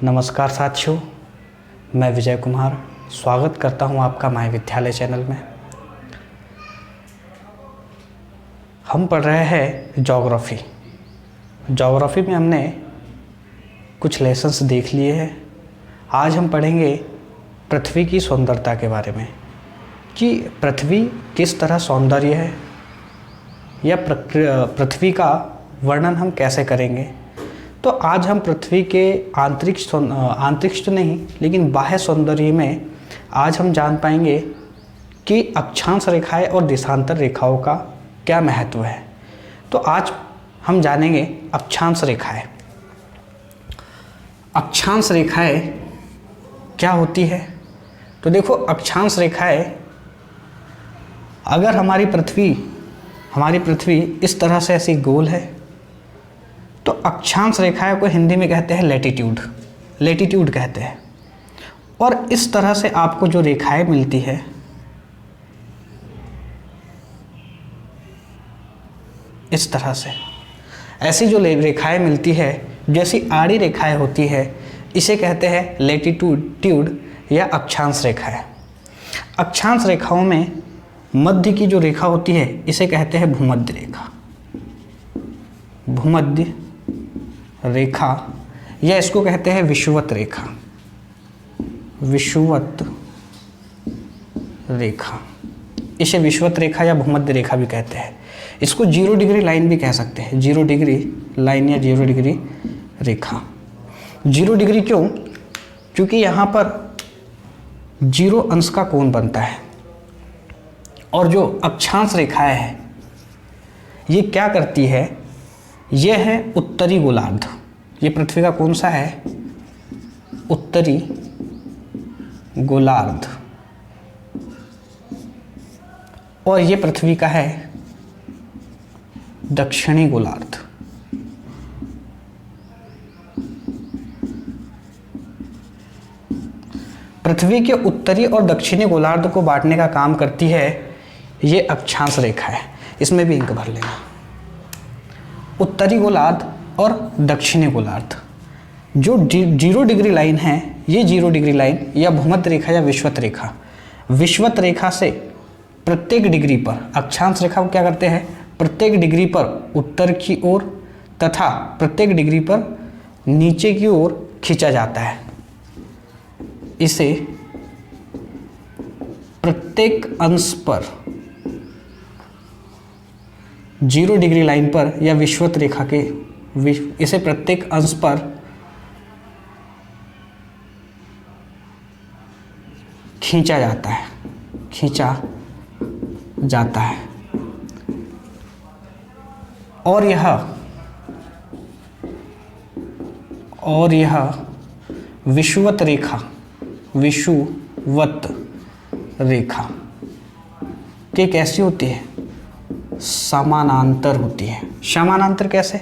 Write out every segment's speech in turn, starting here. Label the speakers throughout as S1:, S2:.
S1: नमस्कार साथियों, मैं विजय कुमार स्वागत करता हूं आपका माय विद्यालय चैनल में। हम पढ़ रहे हैं ज्योग्राफी। ज्योग्राफी में हमने कुछ लेसन्स देख लिए हैं। आज हम पढ़ेंगे पृथ्वी की सुंदरता के बारे में कि पृथ्वी किस तरह सौंदर्य है या पृथ्वी का वर्णन हम कैसे करेंगे। तो आज हम पृथ्वी के आंतरिक तो नहीं लेकिन बाह्य सौंदर्य में आज हम जान पाएंगे कि अक्षांश रेखाएं और देशांतर रेखाओं का क्या महत्व है। तो आज हम जानेंगे अक्षांश रेखाएं। अक्षांश रेखाएं क्या होती है। तो देखो, अक्षांश रेखाएं, अगर हमारी पृथ्वी इस तरह से ऐसी गोल है तो अक्षांश रेखाएं को हिंदी में कहते हैं लैटिट्यूड कहते हैं। और इस तरह से आपको जो रेखाएं मिलती है, इस तरह से ऐसी जो रेखाएं मिलती है, जैसी आड़ी रेखाएं होती है, इसे कहते हैं लैटिट्यूड या अक्षांश रेखाएं। अक्षांश रेखाओं में मध्य की जो रेखा होती है इसे कहते हैं भूमध्य रेखा या इसको कहते हैं विषुवत रेखा। इसे विषुवत रेखा या भूमध्य रेखा भी कहते हैं। इसको 0 डिग्री लाइन भी कह सकते हैं, 0 डिग्री लाइन या 0 डिग्री रेखा। 0 डिग्री क्यों? क्योंकि यहाँ पर 0 अंश का कोण बनता है। और जो अक्षांश रेखाएं हैं ये क्या करती है, यह है उत्तरी गोलार्ध। ये पृथ्वी का कौन सा है? उत्तरी गोलार्ध। और ये पृथ्वी का है दक्षिणी गोलार्ध। पृथ्वी के उत्तरी और दक्षिणी गोलार्ध को बांटने का काम करती है ये अक्षांश रेखा है। इसमें भी इंक भर लेना। उत्तरी गोलार्ध और दक्षिणी गोलार्ध, जो 0 डिग्री लाइन है, ये 0 डिग्री लाइन या भूमध्य रेखा या विषुवत रेखा से प्रत्येक डिग्री पर, अक्षांश रेखा को क्या करते हैं, प्रत्येक डिग्री पर उत्तर की ओर तथा प्रत्येक डिग्री पर नीचे की ओर खींचा जाता है। इसे प्रत्येक अंश पर 0 डिग्री लाइन पर या विषुवत रेखा के इसे प्रत्येक अंश पर खींचा जाता है। और यह विषुवत रेखा कि कैसी होती है? समानांतर होती है। समानांतर कैसे?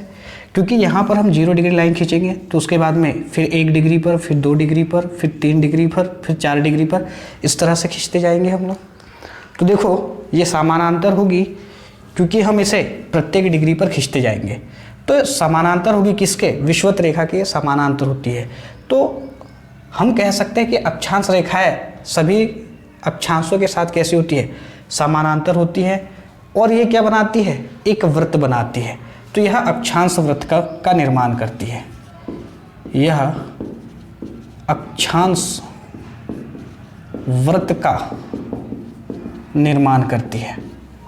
S1: क्योंकि यहाँ पर हम 0 डिग्री लाइन खींचेंगे तो उसके बाद में फिर 1 डिग्री पर, फिर 2 डिग्री पर, फिर 3 डिग्री पर, फिर 4 डिग्री पर, इस तरह से खींचते जाएंगे हम लोग। तो देखो, ये समानांतर होगी क्योंकि हम इसे प्रत्येक डिग्री पर खींचते जाएंगे। तो समानांतर होगी किसके? विषुवत रेखा के समानांतर होती है। तो हम कह सकते हैं कि अक्षांश रेखाएं सभी अक्षांशों के साथ कैसी होती है? समानांतर होती है। और ये क्या बनाती है? एक वृत्त बनाती है। तो यह अक्षांश वृत्त का निर्माण करती है। यह अक्षांश वृत्त का निर्माण करती है।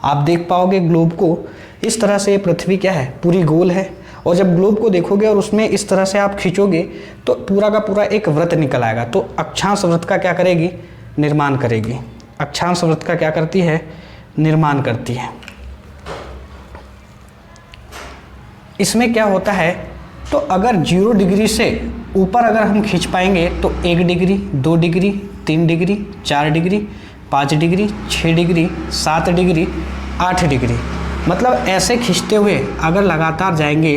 S1: आप देख पाओगे ग्लोब को, इस तरह से पृथ्वी क्या है? पूरी गोल है। और जब ग्लोब को देखोगे और उसमें इस तरह से आप खींचोगे तो पूरा का पूरा एक वृत्त निकल आएगा। तो अक्षांश वृत्त का क्या करेगी? निर्माण करेगी। अक्षांश वृत्त का क्या करती है? निर्माण करती है। इसमें क्या होता है? तो अगर 0 डिग्री से ऊपर अगर हम खींच पाएंगे तो 1 degree, 2 degree, 3 degree, 4 degree, 5 degree, 6 degree, 7 degree, 8 degree, मतलब ऐसे खींचते हुए अगर लगातार जाएंगे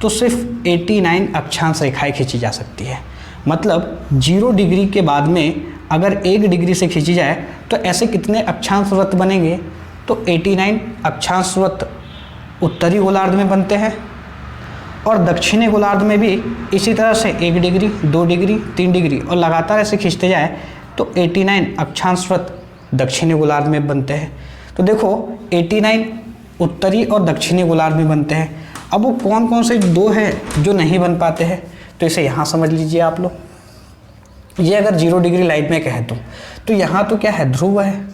S1: तो सिर्फ 89 अक्षांश रेखाएं खींची जा सकती है। मतलब 0 डिग्री के बाद में अगर 1 डिग्री से खींची जाए तो ऐसे कितने अक्षांश वृत्त बनेंगे? तो 89 अक्षांश वृत्त उत्तरी गोलार्ध में बनते हैं और दक्षिणी गोलार्ध में भी इसी तरह से 1 डिग्री, 2 डिग्री, 3 डिग्री और लगातार ऐसे खींचते जाए तो 89 अक्षांश व्रत दक्षिणी गोलार्ध में बनते हैं। तो देखो 89 उत्तरी और दक्षिणी गोलार्ध में बनते हैं। अब वो कौन कौन से 2 हैं जो नहीं बन पाते हैं, तो इसे यहाँ समझ लीजिए आप लोग। ये अगर 0 डिग्री लाइन में कहे तो यहाँ तो क्या है, ध्रुव है,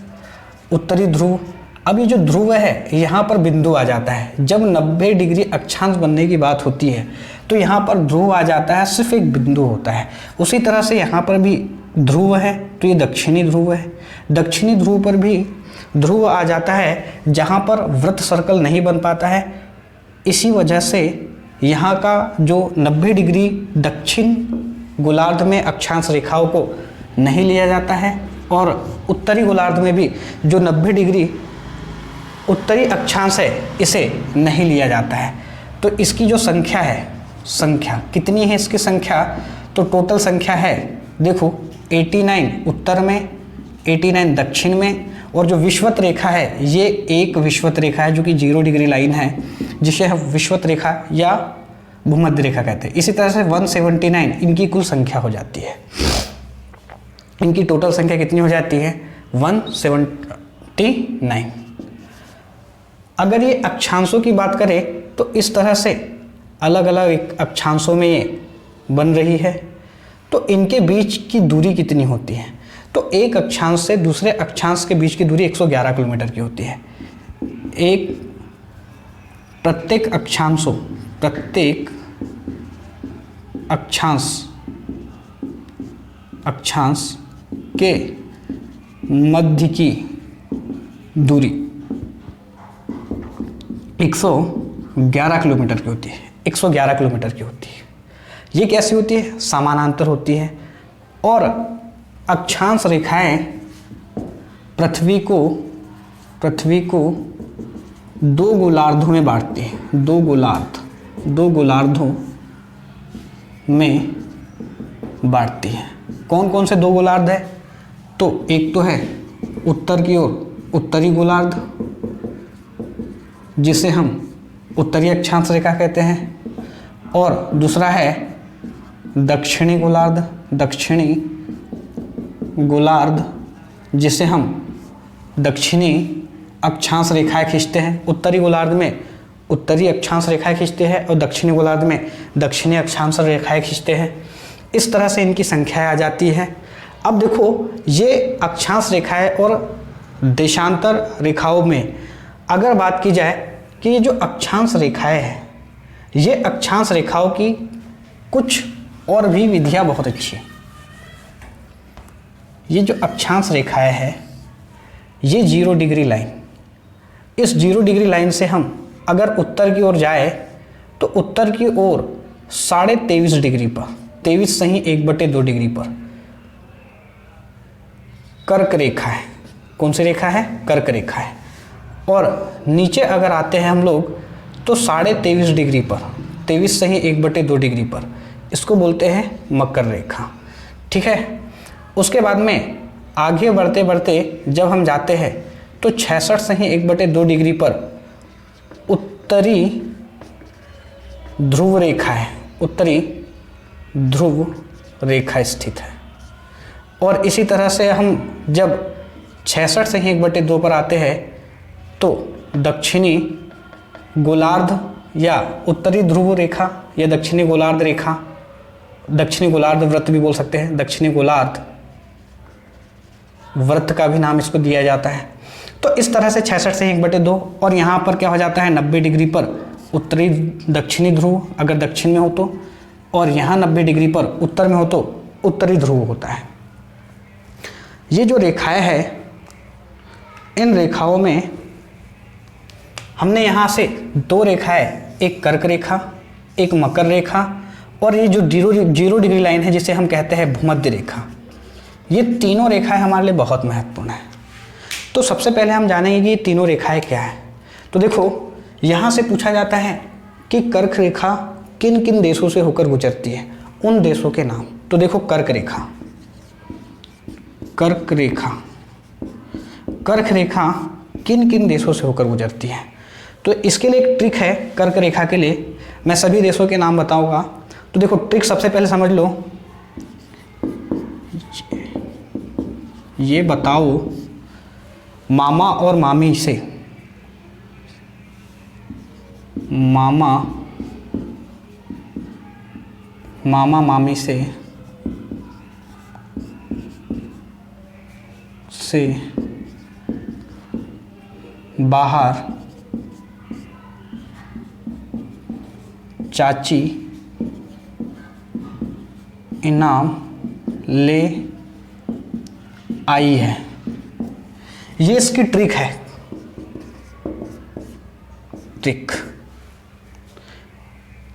S1: उत्तरी ध्रुव। अब ये जो ध्रुव है यहाँ पर बिंदु आ जाता है। जब 90 डिग्री अक्षांश बनने की बात होती है तो यहाँ पर ध्रुव आ जाता है, सिर्फ एक बिंदु होता है। उसी तरह से यहाँ पर भी ध्रुव है, तो ये दक्षिणी ध्रुव है। दक्षिणी ध्रुव पर भी ध्रुव आ जाता है जहाँ पर वृत्त सर्कल नहीं बन पाता है। इसी वजह से यहाँ का जो 90 डिग्री दक्षिण गोलार्ध में अक्षांश रेखाओं को नहीं लिया जाता है और उत्तरी गोलार्ध में भी जो 90 डिग्री उत्तरी अक्षांश है इसे नहीं लिया जाता है। तो इसकी जो संख्या है, संख्या कितनी है इसकी संख्या, तो टोटल संख्या है देखो 89 उत्तर में, 89 दक्षिण में, और जो विषुवत रेखा है ये एक विषुवत रेखा है जो कि 0 डिग्री लाइन है, जिसे हम विषुवत रेखा या भूमध्य रेखा कहते हैं। इसी तरह से 179 इनकी कुल संख्या हो जाती है। इनकी टोटल संख्या कितनी हो जाती है, 179। अगर ये अक्षांशों की बात करें तो इस तरह से अलग अलग अक्षांशों में ये बन रही है। तो इनके बीच की दूरी कितनी होती है, तो एक अक्षांश से दूसरे अक्षांश के बीच की दूरी 111 किलोमीटर की होती है। प्रत्येक अक्षांश के मध्य की दूरी 111 किलोमीटर की होती है। 111 किलोमीटर की होती है। ये कैसी होती है, समानांतर होती है। और अक्षांश रेखाएं पृथ्वी को 2 गोलार्धों में बांटती हैं। 2 गोलार्धों में बांटती हैं। कौन कौन से 2 गोलार्ध है, तो एक तो है उत्तर की ओर उत्तरी गोलार्ध जिसे हम उत्तरी अक्षांश रेखा कहते हैं, और दूसरा है दक्षिणी गोलार्ध जिसे हम दक्षिणी अक्षांश रेखाएं खींचते हैं। उत्तरी गोलार्ध में उत्तरी अक्षांश रेखाएं खींचते हैं और दक्षिणी गोलार्ध में दक्षिणी अक्षांश रेखाएं खींचते हैं। इस तरह से इनकी संख्याएं आ जाती है। अब देखो ये अक्षांश रेखाएं और देशांतर रेखाओं में अगर बात की जाए कि ये जो अक्षांश रेखाएं हैं, ये अक्षांश रेखाओं की कुछ और भी विधियां बहुत अच्छी हैं। ये जो अक्षांश रेखाएं हैं, ये 0 डिग्री लाइन, इस 0 डिग्री लाइन से हम अगर उत्तर की ओर जाए तो उत्तर की ओर 23.5 डिग्री पर, 23 सही 1/2 डिग्री पर कर्क रेखा है। कौन सी रेखा है, कर्क रेखा है। और नीचे अगर आते हैं हम लोग तो 23.5 डिग्री पर, 23 सही 1/2 डिग्री पर, इसको बोलते हैं मकर रेखा। ठीक है। उसके बाद में आगे बढ़ते बढ़ते जब हम जाते हैं तो 66 सही 1/2 डिग्री पर उत्तरी ध्रुव रेखा है, उत्तरी ध्रुव रेखा स्थित है। और इसी तरह से हम जब 66 सही 1/2 पर आते हैं तो दक्षिणी गोलार्ध या उत्तरी ध्रुव रेखा या दक्षिणी गोलार्ध रेखा, दक्षिणी गोलार्ध व्रत भी बोल सकते हैं, दक्षिणी गोलार्ध व्रत का भी नाम इसको दिया जाता है। तो इस तरह से 66 से 1/2 और यहाँ पर क्या हो जाता है 90 डिग्री पर उत्तरी दक्षिणी ध्रुव अगर दक्षिण में हो तो, और यहाँ 90 डिग्री पर उत्तर में हो तो उत्तरी ध्रुव होता है। ये जो रेखाएं हैं, इन रेखाओं में हमने यहाँ से 2 रेखाएं, एक कर्क रेखा, एक मकर रेखा, और ये जो 0 डिग्री लाइन है जिसे हम कहते हैं भूमध्य रेखा, ये तीनों रेखाएं हमारे लिए बहुत महत्वपूर्ण है। तो सबसे पहले हम जानेंगे कि ये तीनों रेखाएं क्या है। तो देखो यहाँ से पूछा जाता है कि कर्क रेखा किन किन देशों से होकर गुजरती है, उन देशों के नाम। तो देखो कर्क रेखा, कर्क रेखा, कर्क रेखा किन किन देशों से होकर गुजरती है। तो इसके लिए एक ट्रिक है कर्क रेखा के लिए। मैं सभी देशों के नाम बताऊंगा। तो देखो ट्रिक सबसे पहले समझ लो, ये बताओ मामा और मामी से, मामा मामी से बाहर चाची इनाम ले आई है। ये इसकी ट्रिक है। ट्रिक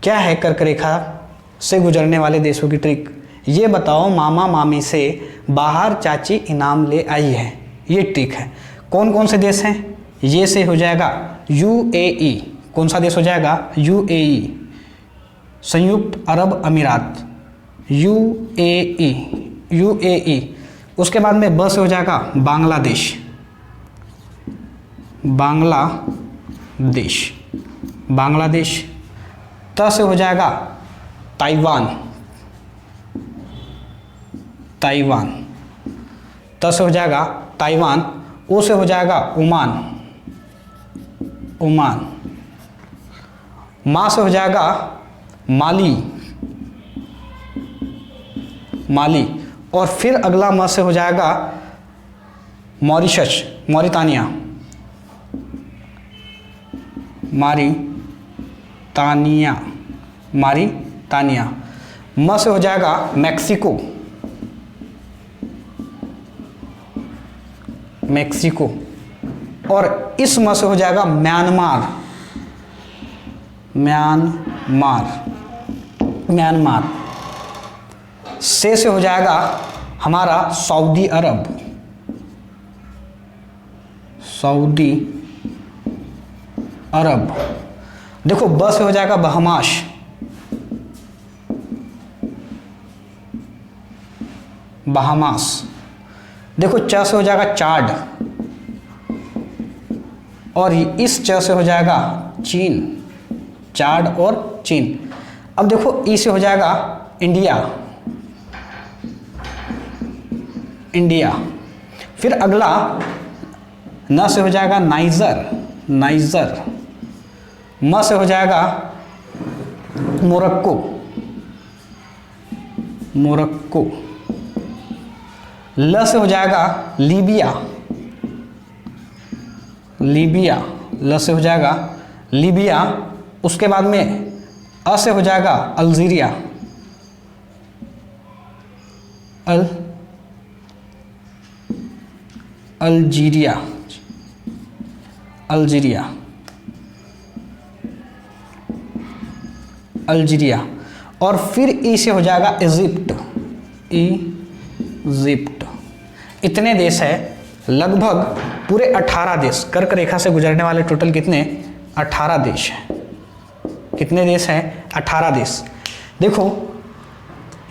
S1: क्या है? कर्क रेखा से गुजरने वाले देशों की ट्रिक। ये बताओ मामा मामी से बाहर चाची इनाम ले आई है। ये ट्रिक है। कौन कौन से देश हैं? ये से हो जाएगा यूएई। कौन सा देश हो जाएगा? यूएई, संयुक्त अरब अमीरात, यूएई। उसके बाद में ब से हो जाएगा बांग्लादेश, बांग्लादेश। त से हो जाएगा ताइवान, त से हो जाएगा ताइवान। ओ से हो जाएगा ओमान, मा से हो जाएगा माली, और फिर अगला म से हो जाएगा मॉरिशस, मॉरितानिया, म से हो जाएगा मैक्सिको, और इस म से हो जाएगा म्यांमार। से हो जाएगा हमारा सऊदी अरब, देखो ब से हो जाएगा बहामास। देखो च से हो जाएगा चाड, और इस च से हो जाएगा चीन, चाड और चीन। अब देखो ई से हो जाएगा इंडिया। फिर अगला न से हो जाएगा नाइजर, म से हो जाएगा मोरक्को, ल से हो जाएगा लीबिया, ल से हो जाएगा लीबिया। उसके बाद में अ से हो जाएगा अल्जीरिया, अल्जीरिया। और फिर ई से हो जाएगा इजिप्ट। इतने देश है, लगभग पूरे 18 देश। कर्क रेखा से गुजरने वाले टोटल कितने? 18 देश हैं। कितने देश हैं? 18 देश। देखो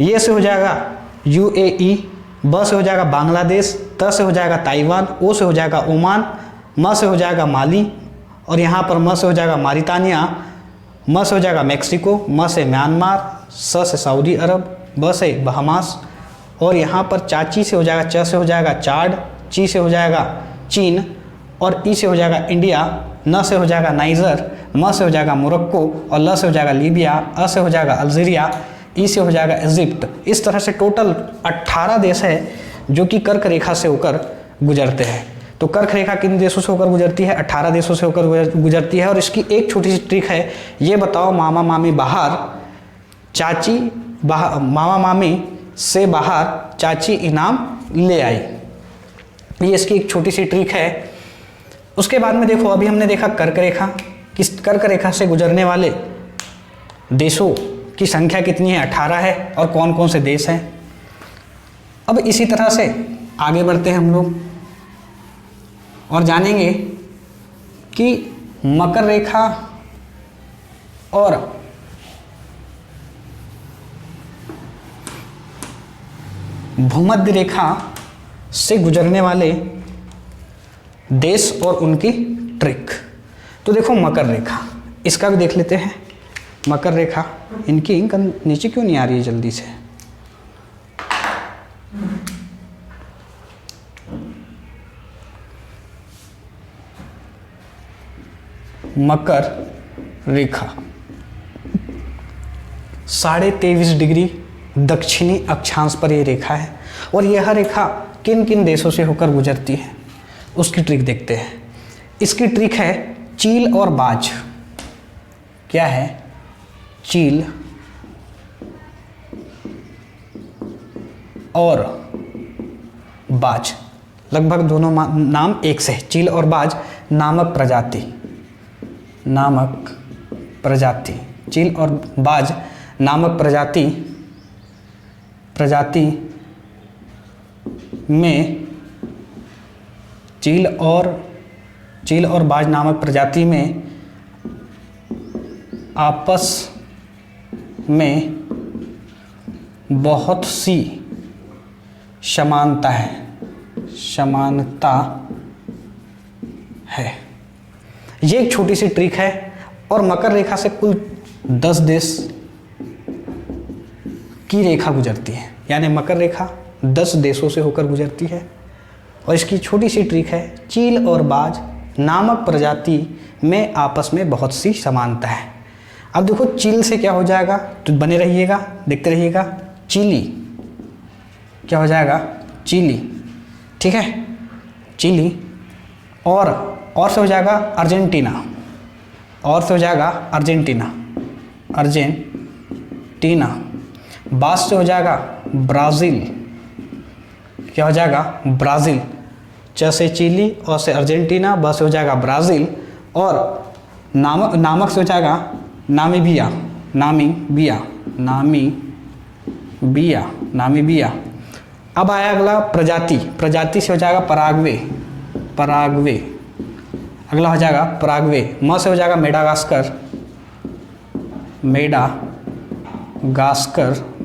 S1: ये से हो जाएगा यूएई, ब से हो जाएगा बांग्लादेश, त से हो जाएगा ताइवान, ओ से हो जाएगा ओमान, म से हो जाएगा माली, और यहाँ पर म से हो जाएगा मॉरितानिया, म से हो जाएगा मैक्सिको, म से म्यांमार, स से सऊदी अरब, ब से बहामास, और यहाँ पर चाची से हो जाएगा, च से हो जाएगा चाड, ची से हो जाएगा चीन, और ई से हो जाएगा इंडिया, न से हो जाएगा नाइजर, म से हो जाएगा मोरक्को, और ल से हो जाएगा लीबिया, अ से हो जाएगा अल्जीरिया, ई से हो जाएगा इजिप्ट। इस तरह से टोटल 18 देश है जो कि कर्क रेखा से होकर गुजरते हैं। तो कर्क रेखा किन देशों से होकर गुजरती है? 18 देशों से होकर गुजरती है। और इसकी एक छोटी सी ट्रिक है, ये बताओ मामा मामी से बाहर चाची इनाम ले आई। ये इसकी एक छोटी सी ट्रिक है। उसके बाद में देखो, अभी हमने देखा कर्क रेखा, किस कर्क रेखा से गुजरने वाले देशों की संख्या कितनी है? 18 है। और कौन कौन से देश हैं? अब इसी तरह से आगे बढ़ते हैं हम लोग और जानेंगे कि मकर रेखा और भूमध्य रेखा से गुजरने वाले देश और उनकी ट्रिक। तो देखो मकर रेखा, इसका भी देख लेते हैं। मकर रेखा, इनकी इंक नीचे क्यों नहीं आ रही है जल्दी से? मकर रेखा 23.5 डिग्री दक्षिणी अक्षांश पर यह रेखा है, और यह रेखा किन किन देशों से होकर गुजरती है उसकी ट्रिक देखते हैं। इसकी ट्रिक है चील और बाज। क्या है? चील और बाज, लगभग दोनों नाम एक से है। चील और बाज नामक प्रजाति, नामक प्रजाति, चील और बाज नामक प्रजाति में चील और बाज नामक प्रजाति में आपस में बहुत सी समानता है। ये एक छोटी सी ट्रिक है, और मकर रेखा से कुल 10 देश की रेखा गुजरती है, यानी मकर रेखा 10 देशों से होकर गुजरती है। और इसकी छोटी सी ट्रिक है चील और बाज नामक प्रजाति में आपस में बहुत सी समानता है। अब देखो चील से क्या हो जाएगा, तो बने रहिएगा, देखते रहिएगा। चिली क्या हो जाएगा? चिली, ठीक है, चिली। और से हो जाएगा अर्जेंटीना, और से हो जाएगा अर्जेंटीना, बाज से हो जाएगा ब्राज़ील, क्या हो जाएगा? ब्राज़ील। च से चिली, और से अर्जेंटीना, ब से हो जाएगा ब्राज़ील, और नामक से हो जाएगा नामीबिया। अब आया अगला प्रजाति से हो जाएगा पराग्वे, अगला हो जाएगा पराग्वे। म से हो जाएगा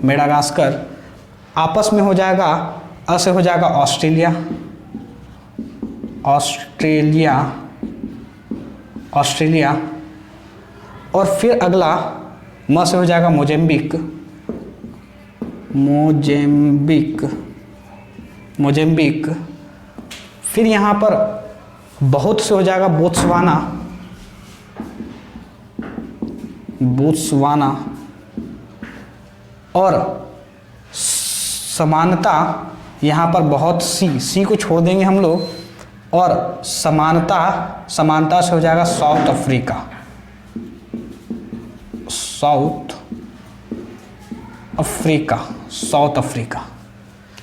S1: मेडागास्कर। आपस में हो जाएगा, अ से हो जाएगा ऑस्ट्रेलिया। और फिर अगला म से हो जाएगा मोजेम्बिक। फिर यहाँ पर बहुत से हो जाएगा बोत्सवाना। और समानता यहाँ पर बहुत सी को छोड़ देंगे हम लोग, और समानता से हो जाएगा साउथ अफ्रीका।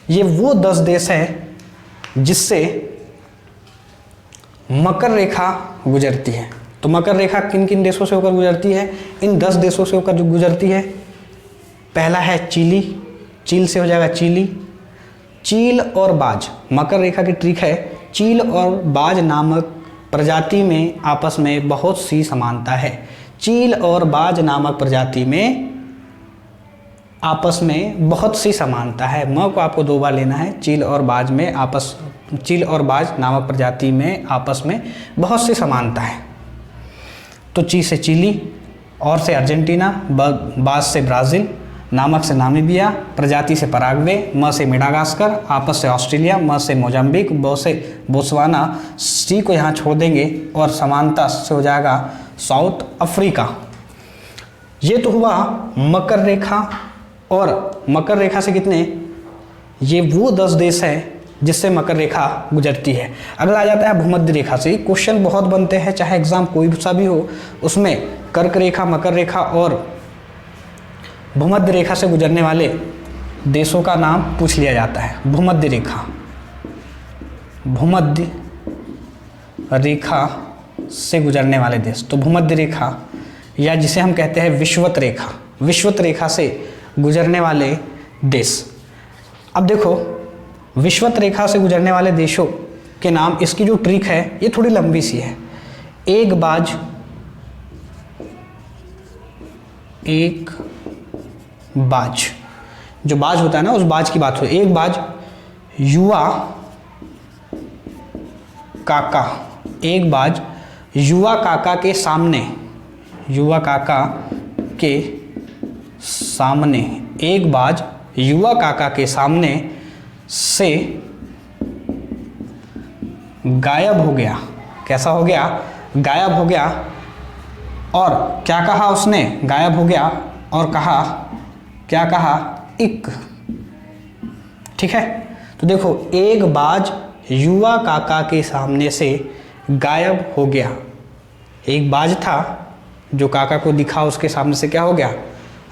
S1: ये वो 10 देश हैं जिससे मकर रेखा गुजरती है। तो मकर रेखा किन किन देशों से होकर गुजरती है? इन 10 देशों से होकर जो गुजरती है, पहला है चिली, चील से हो जाएगा चिली। चील और बाज, मकर रेखा की ट्रिक है चील और बाज नामक प्रजाति में आपस में बहुत सी समानता है। चील और बाज नामक प्रजाति में आपस में बहुत सी समानता है। म को आपको 2 बार लेना है। चील और बाज नामक प्रजाति में आपस में बहुत सी समानता है। तो ची से चिली, और से अर्जेंटीना, बाज से ब्राज़ील, नामक से नामीबिया, प्रजाति से पराग्वे, म से मेडागास्कर, आपस से ऑस्ट्रेलिया, म से मोजाम्बिक, ब से बोत्सवाना, सी को यहाँ छोड़ देंगे, और समानता से हो जाएगा साउथ अफ्रीका। ये तो हुआ मकर रेखा। और मकर रेखा से कितने? ये वो 10 देश हैं जिससे मकर रेखा गुजरती है। अगला आ जाता है भूमध्य रेखा से। क्वेश्चन बहुत बनते हैं, चाहे एग्जाम कोई सा भी हो, उसमें कर्क रेखा, मकर रेखा और भूमध्य रेखा से गुजरने वाले देशों का नाम पूछ लिया जाता है। भूमध्य रेखा से गुजरने वाले देश, तो भूमध्य रेखा, या जिसे हम कहते हैं विषुवत रेखा से गुजरने वाले देश। अब देखो, विषुवत रेखा से गुजरने वाले देशों के नाम, इसकी जो ट्रिक है ये थोड़ी लंबी सी है। एक बाज जो बाज होता है ना, उस बाज की बात हो। एक बाज युवा काका के सामने के सामने, एक बाज युवा काका के सामने से गायब हो गया। कैसा हो गया? गायब हो गया। और क्या कहा उसने? गायब हो गया और कहा, क्या कहा? इक। ठीक है, तो देखो, एक बाज युवा काका के सामने से गायब हो गया। एक बाज था जो काका को दिखा, उसके सामने से क्या हो गया?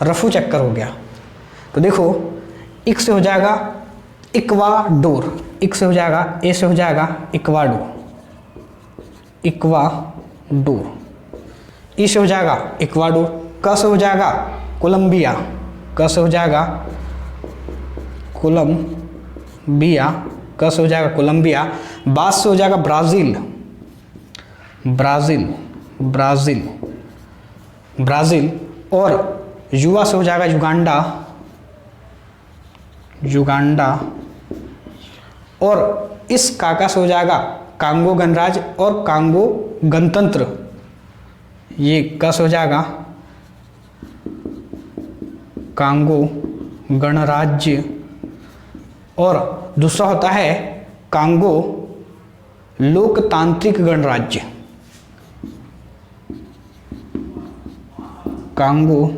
S1: रफू चक्कर हो गया। तो देखो, इक से हो जाएगा इक्वाडोर, इक से हो जाएगा, ए से हो जाएगा इक्वाडोर, इक्वाडोर, ई से हो जाएगा इक्वाडोर, क से हो जाएगा कोलंबिया, क से हो जाएगा कोलंबिया, क से हो जाएगा कोलंबिया, बास से हो जाएगा ब्राज़ील, ब्राज़ील, ब्राज़ील, ब्राज़ील, और युवा से हो जाएगा युगांडा, युगांडा, और इस काका से हो जाएगा कांगो गणराज्य और कांगो गणतंत्र, ये क से हो जाएगा कांगो गणराज्य, और दूसरा होता है कांगो लोकतांत्रिक गणराज्य, कांगो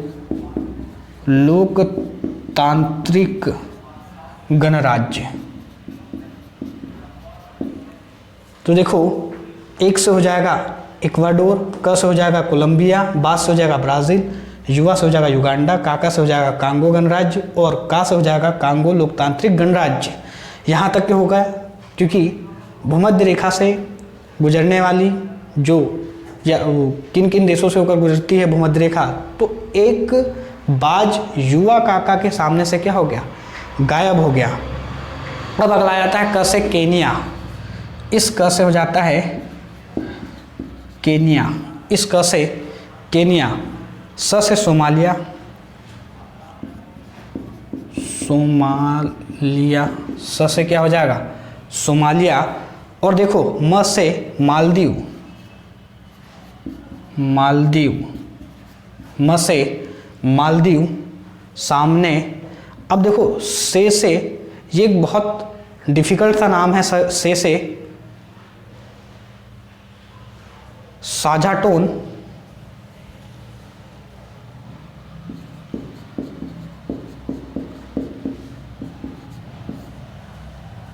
S1: लोकतांत्रिक गणराज्य। तो देखो, एक से हो जाएगा इक्वाडोर, क से हो जाएगा कोलंबिया, बा से हो जाएगा ब्राज़ील, युवा से हो जाएगा युगांडा, काका से हो जाएगा कांगो गणराज्य, और का से हो जाएगा कांगो लोकतांत्रिक गणराज्य। यहाँ तक के हो गया, क्योंकि भूमध्य रेखा से गुजरने वाली जो या किन किन देशों से होकर गुजरती है भूमध्य रेखा, तो एक बाज युवा काका के सामने से क्या हो गया? गायब हो गया। अब अगला आ जाता है क से केनिया, इस क से हो जाता है केनिया, इस क से केनिया, स से सोमालिया, सोमालिया, स से क्या हो जाएगा? सोमालिया, और देखो म से मालदीव, मालदीव, म से मालदीव सामने। अब देखो, से ये एक बहुत डिफिकल्ट सा नाम है, से साझा टोन,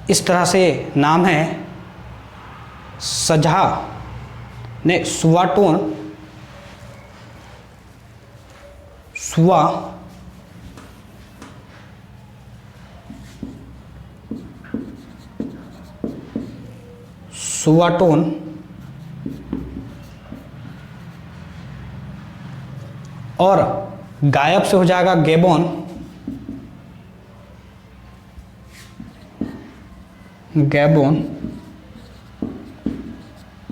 S1: इस तरह से नाम है, सझा ने सुआ टोन, सुआ, सुआ टोन, और गायब से हो जाएगा गैबोन, गैबोन,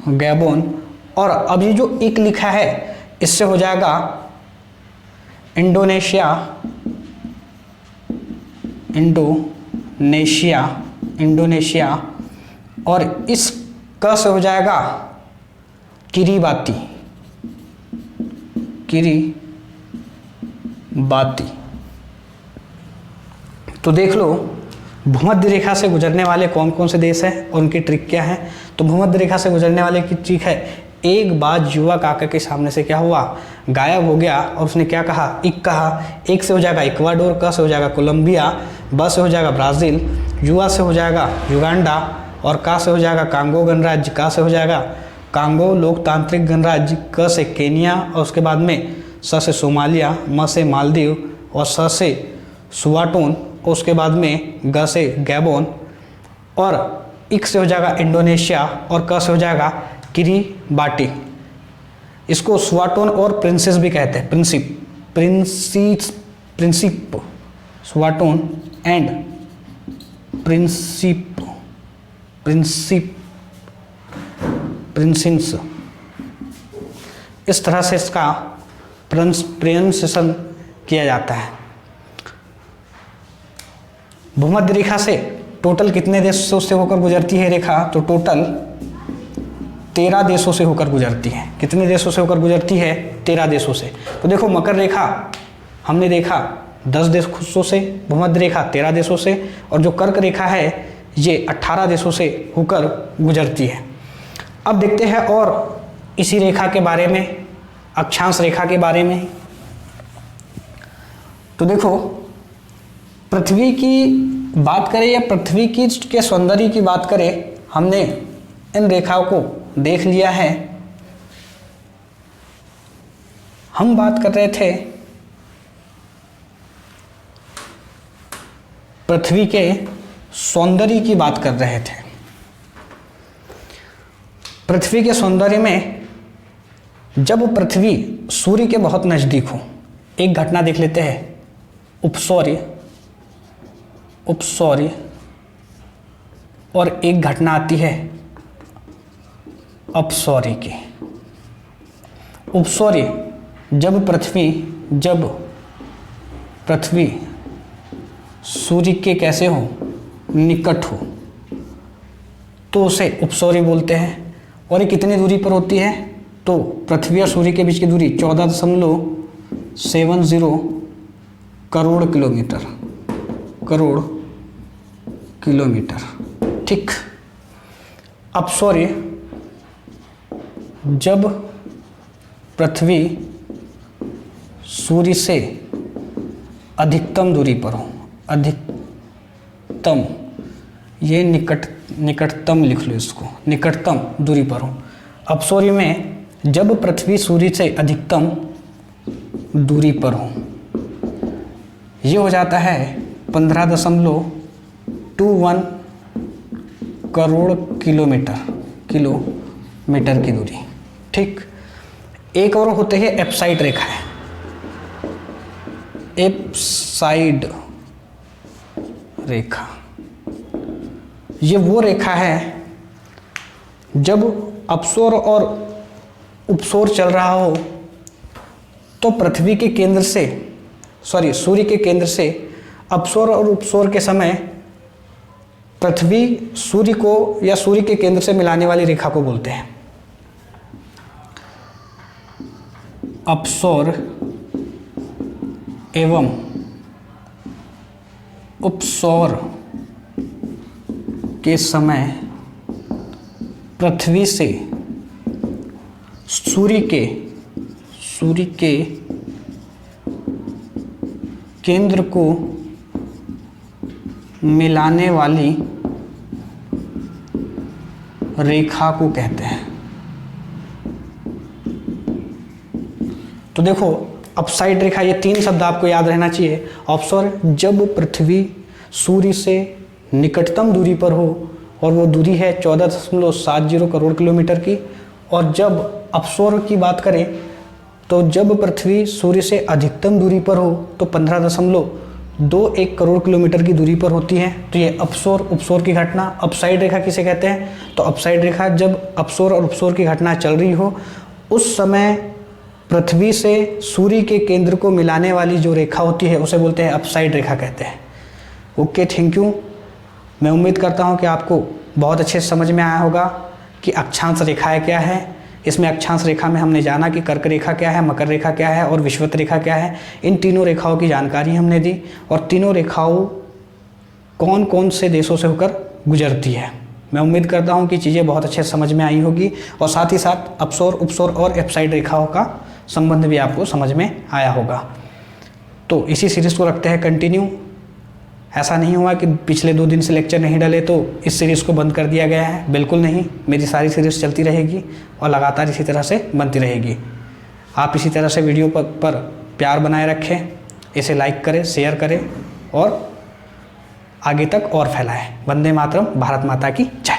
S1: गैबोन, और अब ये जो इक लिखा है इससे हो जाएगा इंडोनेशिया, इंडोनेशिया, इंडोनेशिया, और इस क से हो जाएगा किरीबाती, किरीबाती। तो देख लो, भूमध्य रेखा से गुजरने वाले कौन कौन से देश हैं और उनकी ट्रिक क्या है। तो भूमध्य रेखा से गुजरने वाले की ट्रिक है, एक बाज युवा काका के सामने से क्या हुआ? गायब हो गया, और उसने क्या कहा? इक कहा। एक से हो जाएगा इक्वाडोर, क से हो जाएगा कोलंबिया, ब से हो जाएगा ब्राज़ील, युवा से हो जाएगा युगांडा, और का से हो जाएगा कांगो गणराज्य, का से हो जाएगा कांगो लोकतांत्रिक गणराज्य, क से केनिया, और उसके बाद में स से सोमालिया, म से मालदीव, और स से सुआटोन, और उसके बाद में ग से गैबोन, और इक से हो जाएगा इंडोनेशिया, और क से हो जाएगा किरीबाटी। इसको सुआटोन और प्रिंसेस भी कहते हैं, प्रिंसिप, सुआटोन एंड प्रिंसिस, इस तरह से इसका प्रोनाउंसिएशन किया जाता है। भूमध्य रेखा से टोटल कितने देशों से होकर गुजरती है रेखा? तो टोटल 13 देशों से होकर गुजरती है। कितने देशों से होकर गुजरती है? 13 देशों से। तो देखो मकर रेखा हमने देखा 10 देशों से, भूमध्य रेखा 13 देशों से, और जो कर्क रेखा है ये 18 देशों से होकर गुजरती है। अब देखते हैं और इसी रेखा के बारे में, अक्षांश रेखा के बारे में। तो देखो पृथ्वी की बात करें या पृथ्वी की के सौंदर्य की बात करें, हमने इन रेखाओं को देख लिया है। हम बात कर रहे थे पृथ्वी के सौंदर्य की बात कर रहे थे। पृथ्वी के सौंदर्य में जब पृथ्वी सूर्य के बहुत नजदीक हो, एक घटना देख लेते हैं, उपसौर्य और एक घटना आती है अपसौर्य की। उपसौर्य जब पृथ्वी सूर्य के कैसे हो, निकट हो, तो उसे उपसौर्य बोलते हैं। और ये कितनी दूरी पर होती है? तो पृथ्वी और सूर्य के बीच की दूरी 14.70 करोड़ किलोमीटर। ठीक। अपसौर्य जब पृथ्वी सूर्य से अधिकतम दूरी पर हो, अधिकतम, ये निकटतम लिख लो इसको, निकटतम दूरी पर हो। अपसौर्य में जब पृथ्वी सूर्य से अधिकतम दूरी पर हो, ये हो जाता है 15.21 करोड़ किलोमीटर की दूरी। ठीक। एक और होते हैं एप्साइड रेखा है। एप्साइड रेखा, ये वो रेखा है जब अपसौर और उपसौर चल रहा हो तो पृथ्वी के केंद्र से, सूर्य के केंद्र से अपसौर और उपसौर के समय पृथ्वी सूर्य को या सूर्य के केंद्र से मिलाने वाली रेखा को बोलते हैं। अपसौर एवं उपसौर के समय पृथ्वी से सूर्य के केंद्र को मिलाने वाली रेखा को कहते हैं। तो देखो अपसाइड रेखा, ये 3 शब्द आपको याद रहना चाहिए। अपसौर जब पृथ्वी सूर्य से निकटतम दूरी पर हो और वो दूरी है 14.70 करोड़ किलोमीटर की। और जब अपसौर की बात करें तो जब पृथ्वी सूर्य से अधिकतम दूरी पर हो तो 15.21 करोड़ किलोमीटर की दूरी पर होती है। तो ये अपसौर उपसौर की घटना। अपसाइड रेखा किसे कहते हैं? तो अपसाइड रेखा जब अपसौर और उपसौर की घटना चल रही हो उस समय पृथ्वी से सूर्य के केंद्र को मिलाने वाली जो रेखा होती है उसे बोलते हैं अपसाइड रेखा कहते हैं। Okay, thank you. मैं उम्मीद करता हूँ कि आपको बहुत अच्छे से समझ में आया होगा कि अक्षांश रेखाएं क्या है। इसमें अक्षांश रेखा में हमने जाना कि कर्क रेखा क्या है, मकर रेखा क्या है और विषुवत रेखा क्या है। इन तीनों रेखाओं की जानकारी हमने दी और तीनों रेखाओं कौन कौन से देशों से होकर गुजरती है। मैं उम्मीद करता हूँ कि चीज़ें बहुत अच्छे से समझ में आई होगी और साथ ही साथ अपसौर उपसौर और एप्साइड रेखाओं का संबंध भी आपको समझ में आया होगा। तो इसी सीरीज़ को रखते हैं कंटिन्यू। ऐसा नहीं हुआ कि पिछले 2 दिन से लेक्चर नहीं डाले तो इस सीरीज़ को बंद कर दिया गया है, बिल्कुल नहीं। मेरी सारी सीरीज़ चलती रहेगी और लगातार इसी तरह से बनती रहेगी। आप इसी तरह से वीडियो पर प्यार बनाए रखें, इसे लाइक करें, शेयर करें और आगे तक और फैलाएं। वंदे मातरम। भारत माता की जय।